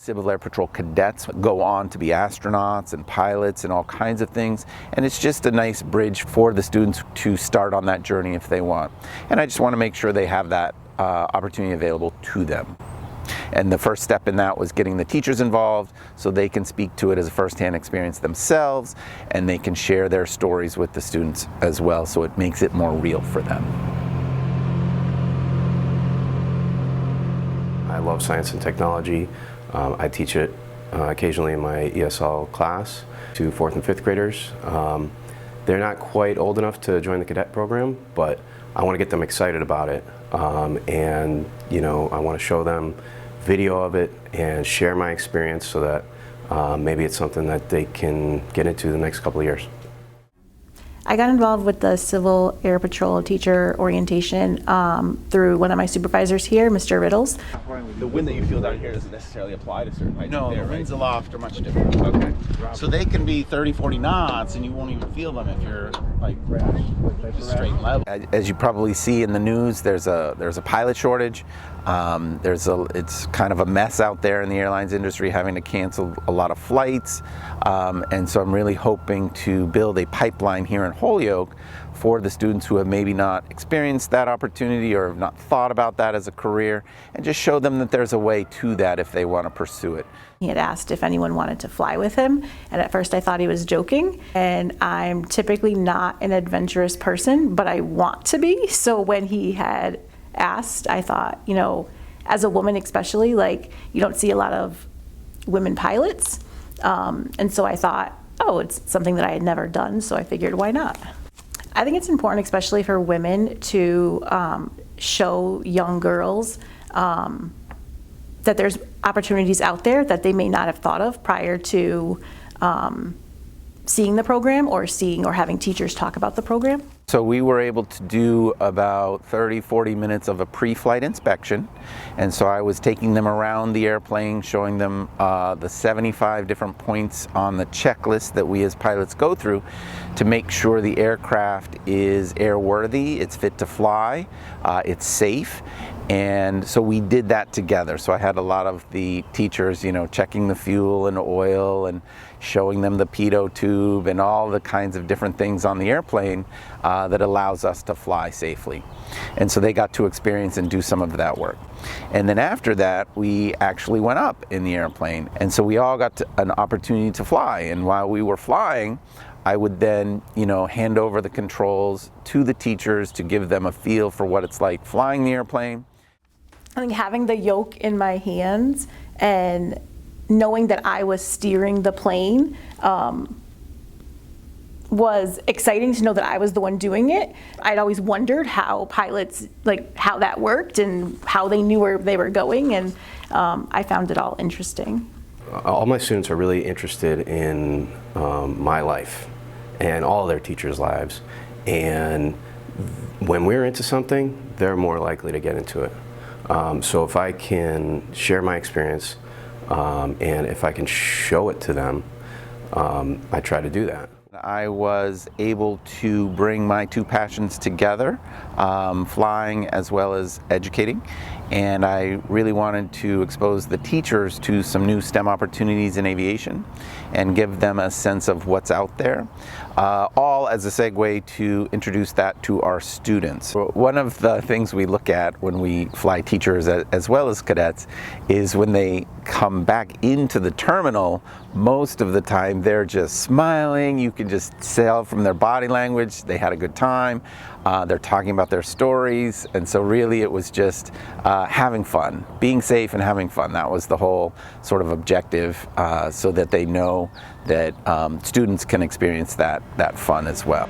Civil Air Patrol cadets go on to be astronauts and pilots and all kinds of things, and it's just a nice bridge for the students to start on that journey if they want. And I just want to make sure they have that opportunity available to them. And the first step in that was getting the teachers involved so they can speak to it as a first-hand experience themselves, and they can share their stories with the students as well, so it makes it more real for them. I love science and technology. I teach it occasionally in my ESL class to 4th and 5th graders. They're not quite old enough to join the cadet program, but I want to get them excited about it. And you know, I want to show them video of it and share my experience so that maybe it's something that they can get into the next couple of years. I got involved with the Civil Air Patrol teacher orientation through one of my supervisors here, Mr. Riddles. The wind that you feel down here doesn't necessarily apply to certain heights. No, the winds aloft are much different. Okay. So they can be 30, 40 knots and you won't even feel them if you're like straight level. As you probably see in the news, there's a pilot shortage. It's kind of a mess out there in the airlines industry, having to cancel a lot of flights. And so I'm really hoping to build a pipeline here in Holyoke for the students who have maybe not experienced that opportunity or have not thought about that as a career, and just show them that there's a way to that if they want to pursue it. He had asked if anyone wanted to fly with him, and at first I thought he was joking, and I'm typically not an adventurous person, but I want to be. So when he had asked, I thought, you know, as a woman especially, like, you don't see a lot of women pilots, and so I thought, oh, it's something that I had never done, so I figured, why not? I think it's important, especially for women, to show young girls that there's opportunities out there that they may not have thought of prior to seeing the program or having teachers talk about the program. So we were able to do about 30, 40 minutes of a pre-flight inspection. And so I was taking them around the airplane, showing them the 75 different points on the checklist that we as pilots go through to make sure the aircraft is airworthy, it's fit to fly, it's safe. And so we did that together. So I had a lot of the teachers, you know, checking the fuel and oil and showing them the pitot tube and all the kinds of different things on the airplane that allows us to fly safely. And so they got to experience and do some of that work. And then after that, we actually went up in the airplane. And so we all got an opportunity to fly. And while we were flying, I would then, you know, hand over the controls to the teachers to give them a feel for what it's like flying the airplane. I think having the yoke in my hands and knowing that I was steering the plane was exciting to know that I was the one doing it. I'd always wondered how pilots, like how that worked and how they knew where they were going, and I found it all interesting. All my students are really interested in my life and all their teachers' lives, and when we're into something, they're more likely to get into it. So if I can share my experience and if I can show it to them, I try to do that. I was able to bring my two passions together, flying as well as educating, and I really wanted to expose the teachers to some new STEM opportunities in aviation and give them a sense of what's out there, all as a segue to introduce that to our students. One of the things we look at when we fly teachers as well as cadets is when they come back into the terminal, most of the time they're just smiling. You can just tell from their body language they had a good time. They're talking about their stories, and so really it was just having fun, being safe and having fun. That was the whole sort of objective, so that they know that students can experience that fun as well.